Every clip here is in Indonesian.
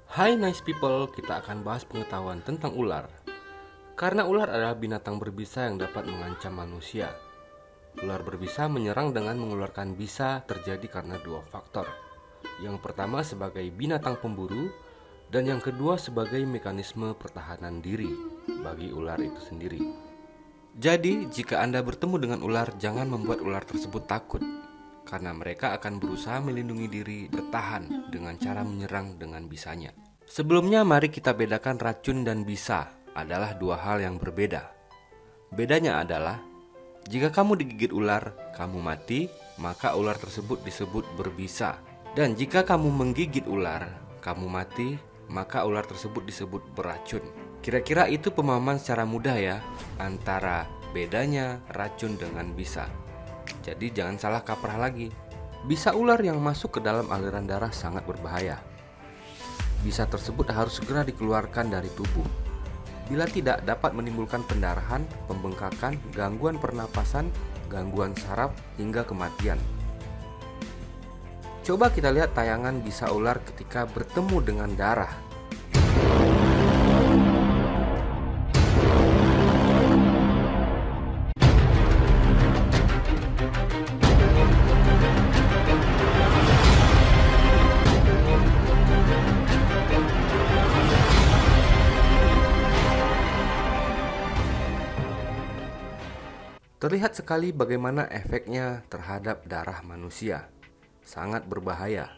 Hai nice people, kita akan bahas pengetahuan tentang ular. Karena ular adalah binatang berbisa yang dapat mengancam manusia. Ular berbisa menyerang dengan mengeluarkan bisa terjadi karena dua faktor. Yang pertama sebagai binatang pemburu, dan yang kedua sebagai mekanisme pertahanan diri bagi ular itu sendiri. Jadi, jika Anda bertemu dengan ular, jangan membuat ular tersebut takut, karena mereka akan berusaha melindungi diri bertahan dengan cara menyerang dengan bisanya. Sebelumnya mari kita bedakan racun dan bisa adalah dua hal yang berbeda. Bedanya adalah jika kamu digigit ular, kamu mati, maka ular tersebut disebut berbisa. Dan jika kamu menggigit ular, kamu mati, maka ular tersebut disebut beracun. Kira-kira itu pemahaman secara mudah ya antara bedanya racun dengan bisa. Jadi jangan salah kaprah lagi. Bisa ular yang masuk ke dalam aliran darah sangat berbahaya. Bisa tersebut harus segera dikeluarkan dari tubuh. Bila tidak, dapat menimbulkan pendarahan, pembengkakan, gangguan pernapasan, gangguan saraf, hingga kematian. Coba kita lihat tayangan bisa ular ketika bertemu dengan darah. Terlihat sekali bagaimana efeknya terhadap darah manusia. Sangat berbahaya.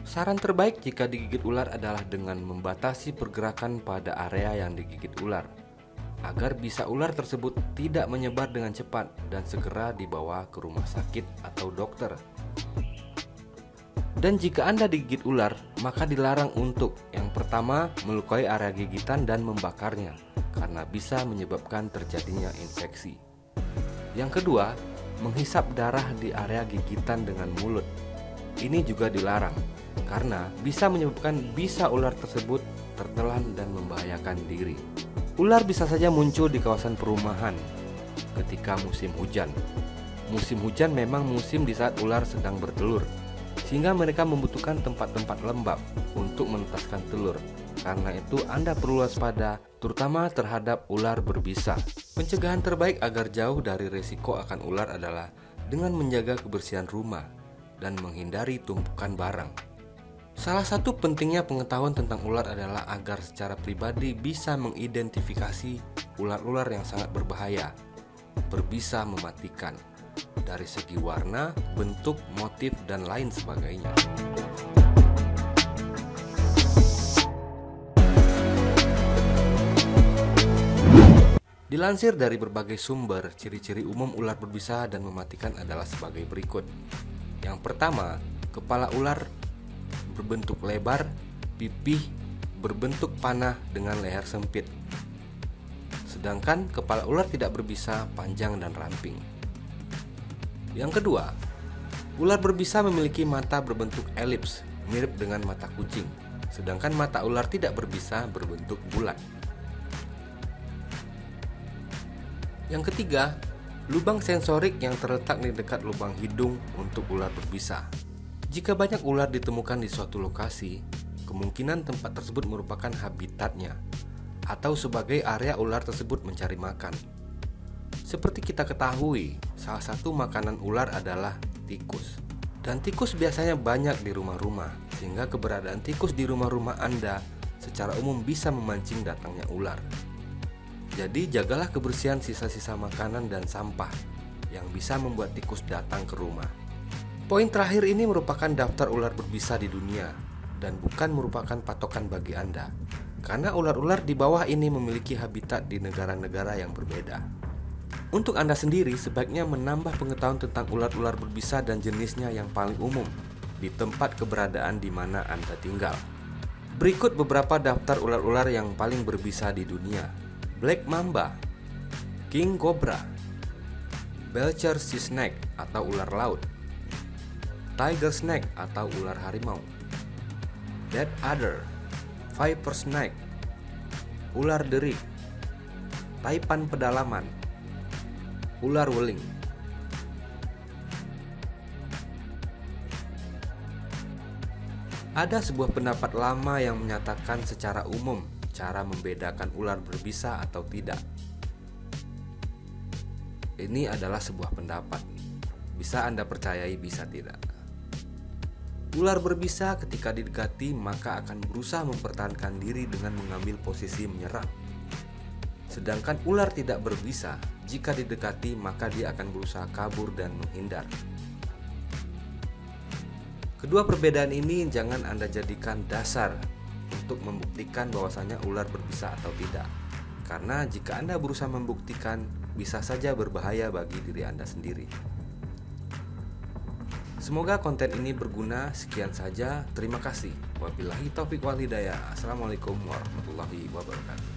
Saran terbaik jika digigit ular adalah dengan membatasi pergerakan pada area yang digigit ular, agar bisa ular tersebut tidak menyebar dengan cepat dan segera dibawa ke rumah sakit atau dokter. Dan jika Anda digigit ular, maka dilarang untuk yang pertama melukai area gigitan dan membakarnya, karena bisa menyebabkan terjadinya infeksi. Yang kedua, menghisap darah di area gigitan dengan mulut. Ini juga dilarang, karena bisa menyebabkan bisa ular tersebut tertelan dan membahayakan diri. Ular bisa saja muncul di kawasan perumahan ketika musim hujan. Musim hujan memang musim di saat ular sedang bertelur, sehingga mereka membutuhkan tempat-tempat lembab untuk menetaskan telur. Karena itu Anda perlu waspada, terutama terhadap ular berbisa. Pencegahan terbaik agar jauh dari resiko akan ular adalah dengan menjaga kebersihan rumah dan menghindari tumpukan barang. Salah satu pentingnya pengetahuan tentang ular adalah agar secara pribadi bisa mengidentifikasi ular-ular yang sangat berbahaya, berbisa mematikan, dari segi warna, bentuk, motif, dan lain sebagainya. Dilansir dari berbagai sumber, ciri-ciri umum ular berbisa dan mematikan adalah sebagai berikut. Yang pertama, kepala ular berbentuk lebar, pipih berbentuk panah dengan leher sempit. Sedangkan kepala ular tidak berbisa, panjang dan ramping. Yang kedua, ular berbisa memiliki mata berbentuk elips, mirip dengan mata kucing. Sedangkan mata ular tidak berbisa berbentuk bulat. Yang ketiga, lubang sensorik yang terletak di dekat lubang hidung untuk ular berbisa. Jika banyak ular ditemukan di suatu lokasi, kemungkinan tempat tersebut merupakan habitatnya atau sebagai area ular tersebut mencari makan. Seperti kita ketahui, salah satu makanan ular adalah tikus. Dan tikus biasanya banyak di rumah-rumah, sehingga keberadaan tikus di rumah-rumah Anda secara umum bisa memancing datangnya ular. Jadi jagalah kebersihan sisa-sisa makanan dan sampah yang bisa membuat tikus datang ke rumah. Poin terakhir ini merupakan daftar ular berbisa di dunia dan bukan merupakan patokan bagi Anda, karena ular-ular di bawah ini memiliki habitat di negara-negara yang berbeda. Untuk Anda sendiri sebaiknya menambah pengetahuan tentang ular-ular berbisa dan jenisnya yang paling umum di tempat keberadaan di mana Anda tinggal. Berikut beberapa daftar ular-ular yang paling berbisa di dunia. Black Mamba, King Cobra, Belcher Sea Snake atau ular laut, Tiger Snake atau ular harimau, Dead Adder, Viper Snake, ular derik, taipan pedalaman, ular weling. Ada sebuah pendapat lama yang menyatakan secara umum cara membedakan ular berbisa atau tidak. Ini adalah sebuah pendapat. Bisa Anda percayai, bisa tidak. Ular berbisa ketika didekati maka akan berusaha mempertahankan diri dengan mengambil posisi menyerang. Sedangkan ular tidak berbisa, jika didekati maka dia akan berusaha kabur dan menghindar. Kedua perbedaan ini jangan Anda jadikan dasar untuk membuktikan bahwasanya ular berbisa atau tidak. Karena jika Anda berusaha membuktikan, bisa saja berbahaya bagi diri Anda sendiri. Semoga konten ini berguna. Sekian saja. Terima kasih. Wabillahi taufiq wal hidayah. Assalamualaikum warahmatullahi wabarakatuh.